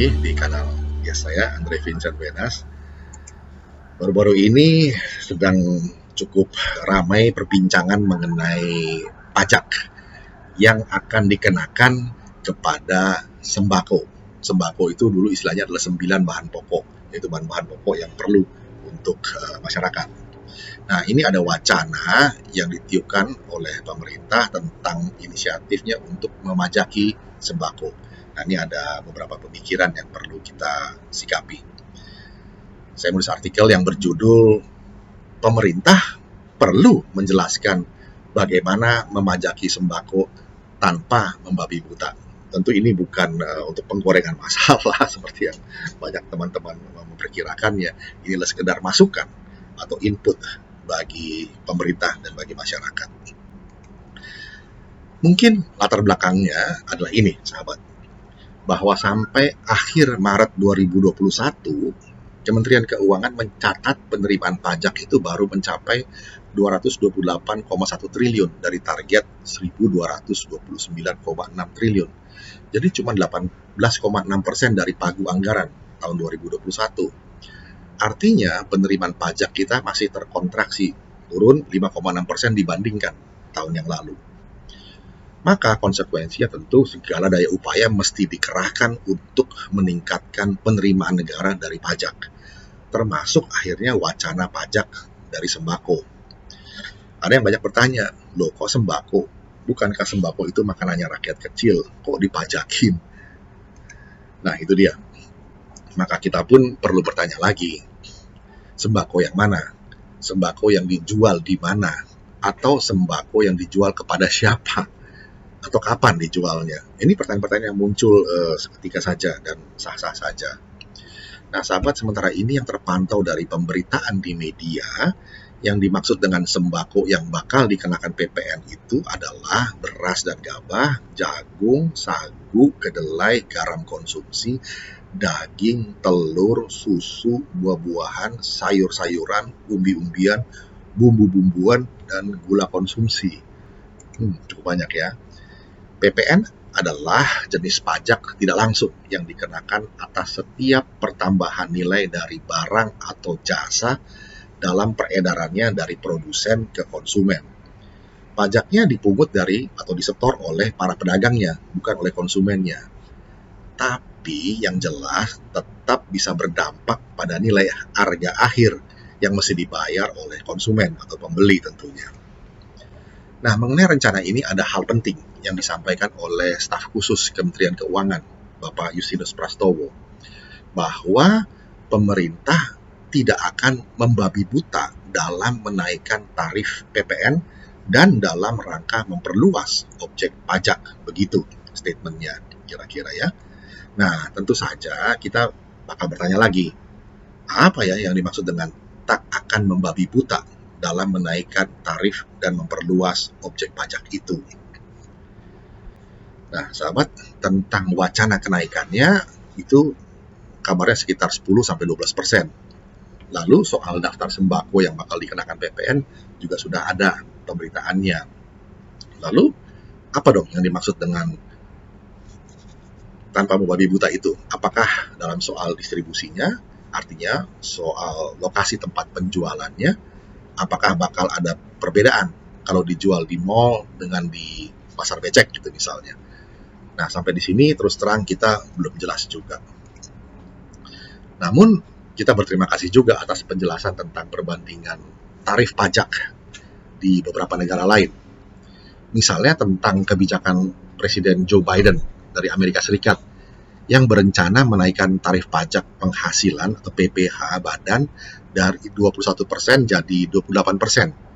lagi di kanal saya, Andre Vincent Wenas. Baru-baru ini sedang cukup ramai perbincangan mengenai pajak yang akan dikenakan kepada sembako. Sembako itu dulu istilahnya adalah 9 bahan pokok, yaitu bahan-bahan pokok yang perlu untuk masyarakat. Nah, ini ada wacana yang ditiupkan oleh pemerintah tentang inisiatifnya untuk memajaki sembako. Nah, ini ada beberapa pemikiran yang perlu kita sikapi. Saya menulis artikel yang berjudul "Pemerintah perlu menjelaskan bagaimana memajaki sembako tanpa membabi buta." Tentu ini bukan untuk penggorengan masalah seperti yang banyak teman-teman memperkirakan ya. Inilah sekedar masukan atau input bagi pemerintah dan bagi masyarakat. Mungkin latar belakangnya adalah ini, sahabat, bahwa sampai akhir Maret 2021, Kementerian Keuangan mencatat penerimaan pajak itu baru mencapai 228,1 triliun dari target 1.229,6 triliun. Jadi cuma 18,6% dari pagu anggaran tahun 2021. Artinya penerimaan pajak kita masih terkontraksi, turun 5,6% dibandingkan tahun yang lalu. Maka konsekuensinya tentu segala daya upaya mesti dikerahkan untuk meningkatkan penerimaan negara dari pajak, termasuk akhirnya wacana pajak dari sembako. Ada yang banyak bertanya, loh kok sembako? Bukankah sembako itu makanannya rakyat kecil, kok dipajakin? Nah itu dia. Maka kita pun perlu bertanya lagi, sembako yang mana? Sembako yang dijual di mana? Atau sembako yang dijual kepada siapa? Atau kapan dijualnya? Ini pertanyaan-pertanyaan yang muncul seketika saja dan sah-sah saja. Nah, sahabat, sementara ini yang terpantau dari pemberitaan di media, yang dimaksud dengan sembako yang bakal dikenakan PPN itu adalah beras dan gabah, jagung, sagu, kedelai, garam konsumsi, daging, telur, susu, buah-buahan, sayur-sayuran, umbi-umbian, bumbu-bumbuan, dan gula konsumsi. Cukup banyak ya. PPN adalah jenis pajak tidak langsung yang dikenakan atas setiap pertambahan nilai dari barang atau jasa dalam peredarannya dari produsen ke konsumen. Pajaknya dipungut dari atau disetor oleh para pedagangnya, bukan oleh konsumennya. Tapi yang jelas tetap bisa berdampak pada nilai harga akhir yang mesti dibayar oleh konsumen atau pembeli tentunya. Nah, mengenai rencana ini ada hal penting yang disampaikan oleh staf khusus Kementerian Keuangan, Bapak Justinus Prastowo, bahwa pemerintah tidak akan membabi buta dalam menaikkan tarif PPN dan dalam rangka memperluas objek pajak. Begitu statementnya kira-kira ya. Nah, tentu saja kita bakal bertanya lagi, apa ya yang dimaksud dengan tak akan membabi buta dalam menaikkan tarif dan memperluas objek pajak itu? Nah, sahabat, tentang wacana kenaikannya itu kabarnya sekitar 10-12%. Lalu soal daftar sembako yang bakal dikenakan PPN juga sudah ada pemberitaannya. Lalu apa dong yang dimaksud dengan tanpa membabi buta itu? Apakah dalam soal distribusinya, artinya soal lokasi tempat penjualannya, apakah bakal ada perbedaan kalau dijual di mall dengan di pasar becek gitu misalnya. Nah, sampai di sini terus terang kita belum jelas juga. Namun kita berterima kasih juga atas penjelasan tentang perbandingan tarif pajak di beberapa negara lain. Misalnya tentang kebijakan Presiden Joe Biden dari Amerika Serikat yang berencana menaikkan tarif pajak penghasilan atau PPh badan dari 21% jadi 28%.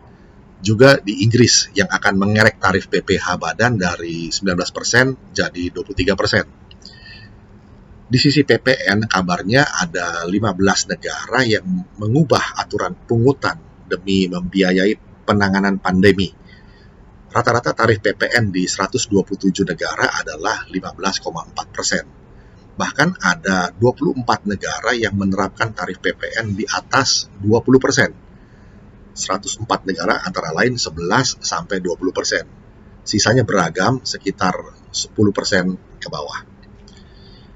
Juga di Inggris yang akan mengerek tarif PPh badan dari 19% jadi 23%. Di sisi PPN kabarnya ada 15 negara yang mengubah aturan pungutan demi membiayai penanganan pandemi. Rata-rata tarif PPN di 127 negara adalah 15,4%. Bahkan ada 24 negara yang menerapkan tarif PPN di atas 20%. 104 negara antara lain 11-20%. Sisanya beragam sekitar 10% ke bawah.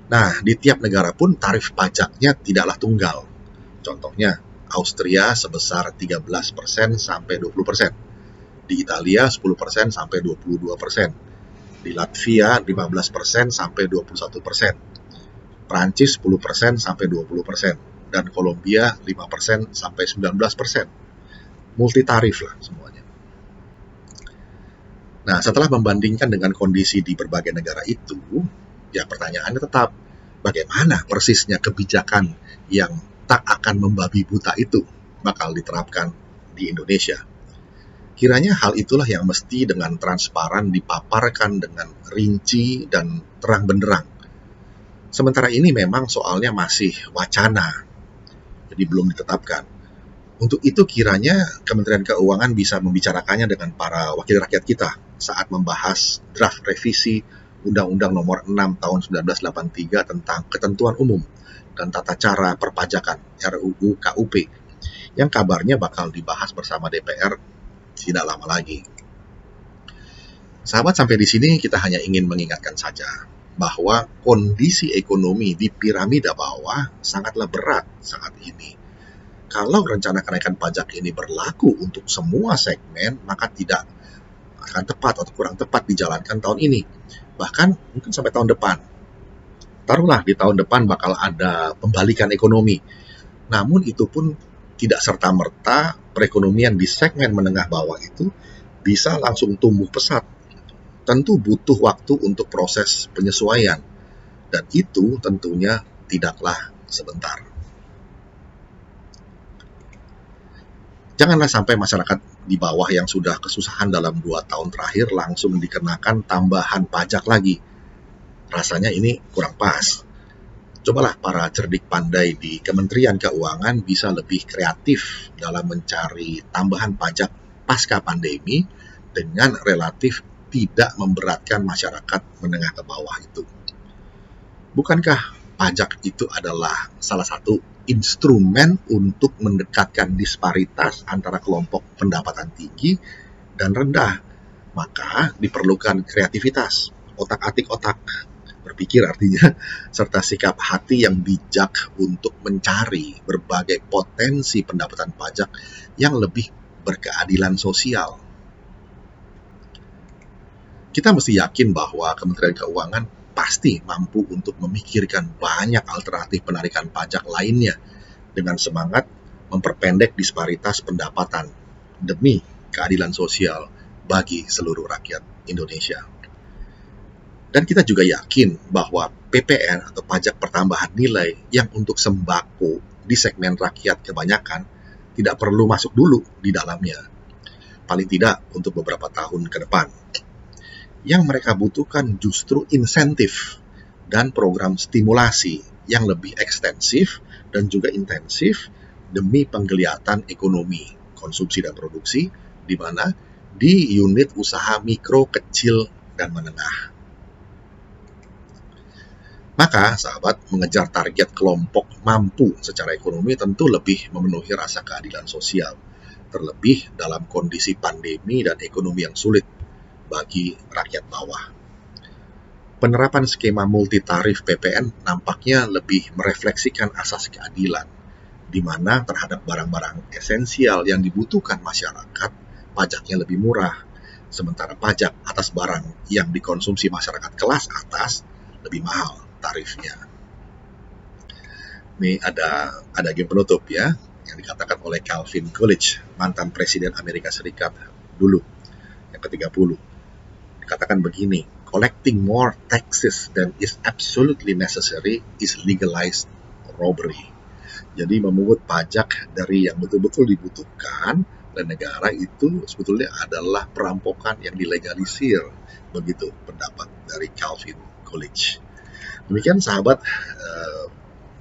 Nah, di tiap negara pun tarif pajaknya tidaklah tunggal. Contohnya, Austria sebesar 13% sampai 20%, di Italia 10% sampai 22%, di Latvia 15% sampai 21%, Prancis 10% sampai 20%, dan Kolombia 5% sampai 19%. Multitarif lah semuanya. Nah, setelah membandingkan dengan kondisi di berbagai negara itu, ya pertanyaannya tetap, bagaimana persisnya kebijakan yang tak akan membabi buta itu bakal diterapkan di Indonesia? Kiranya hal itulah yang mesti dengan transparan dipaparkan dengan rinci dan terang benderang. Sementara ini memang soalnya masih wacana, jadi belum ditetapkan. Untuk itu kiranya Kementerian Keuangan bisa membicarakannya dengan para wakil rakyat kita saat membahas draft revisi Undang-Undang Nomor 6 Tahun 1983 tentang Ketentuan Umum dan Tata Cara Perpajakan (RUU KUP) yang kabarnya bakal dibahas bersama DPR tidak lama lagi. Sahabat, sampai di sini kita hanya ingin mengingatkan saja bahwa kondisi ekonomi di piramida bawah sangatlah berat saat ini. Kalau rencana kenaikan pajak ini berlaku untuk semua segmen, maka tidak akan tepat atau kurang tepat dijalankan tahun ini. Bahkan mungkin sampai tahun depan. Taruhlah di tahun depan bakal ada pembalikan ekonomi. Namun itu pun tidak serta-merta perekonomian di segmen menengah bawah itu bisa langsung tumbuh pesat. Tentu butuh waktu untuk proses penyesuaian. Dan itu tentunya tidaklah sebentar. Janganlah sampai masyarakat di bawah yang sudah kesusahan dalam 2 tahun terakhir langsung dikenakan tambahan pajak lagi. Rasanya ini kurang pas. Cobalah para cerdik pandai di Kementerian Keuangan bisa lebih kreatif dalam mencari tambahan pajak pasca pandemi dengan relatif tidak memberatkan masyarakat menengah ke bawah itu. Bukankah pajak itu adalah salah satu instrumen untuk mendekatkan disparitas antara kelompok pendapatan tinggi dan rendah? Maka diperlukan kreativitas, otak-atik otak, berpikir artinya, serta sikap hati yang bijak untuk mencari berbagai potensi pendapatan pajak yang lebih berkeadilan sosial. Kita mesti yakin bahwa Kementerian Keuangan pasti mampu untuk memikirkan banyak alternatif penarikan pajak lainnya dengan semangat memperpendek disparitas pendapatan demi keadilan sosial bagi seluruh rakyat Indonesia. Dan kita juga yakin bahwa PPN atau pajak pertambahan nilai yang untuk sembako di segmen rakyat kebanyakan tidak perlu masuk dulu di dalamnya, paling tidak untuk beberapa tahun ke depan. Yang mereka butuhkan justru insentif dan program stimulasi yang lebih ekstensif dan juga intensif demi penggeliatan ekonomi, konsumsi dan produksi, di mana di unit usaha mikro, kecil, dan menengah. Maka, sahabat, mengejar target kelompok mampu secara ekonomi tentu lebih memenuhi rasa keadilan sosial, terlebih dalam kondisi pandemi dan ekonomi yang sulit bagi rakyat bawah. Penerapan skema multitarif PPN nampaknya lebih merefleksikan asas keadilan, di mana terhadap barang-barang esensial yang dibutuhkan masyarakat, pajaknya lebih murah, sementara pajak atas barang yang dikonsumsi masyarakat kelas atas lebih mahal tarifnya. Ini ada game penutup ya, yang dikatakan oleh Calvin Coolidge, mantan Presiden Amerika Serikat dulu, yang ke-30. Dikatakan begini, collecting more taxes than is absolutely necessary is legalized robbery. Jadi memungut pajak dari yang betul-betul dibutuhkan oleh negara itu sebetulnya adalah perampokan yang dilegalisir. Begitu pendapat dari Calvin Coolidge. Demikian sahabat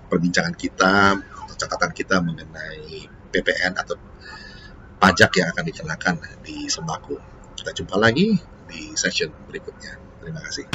perbincangan kita, catatan kita mengenai PPN atau pajak yang akan dikenakan di sembako. Kita jumpa lagi di session berikutnya. Terima kasih.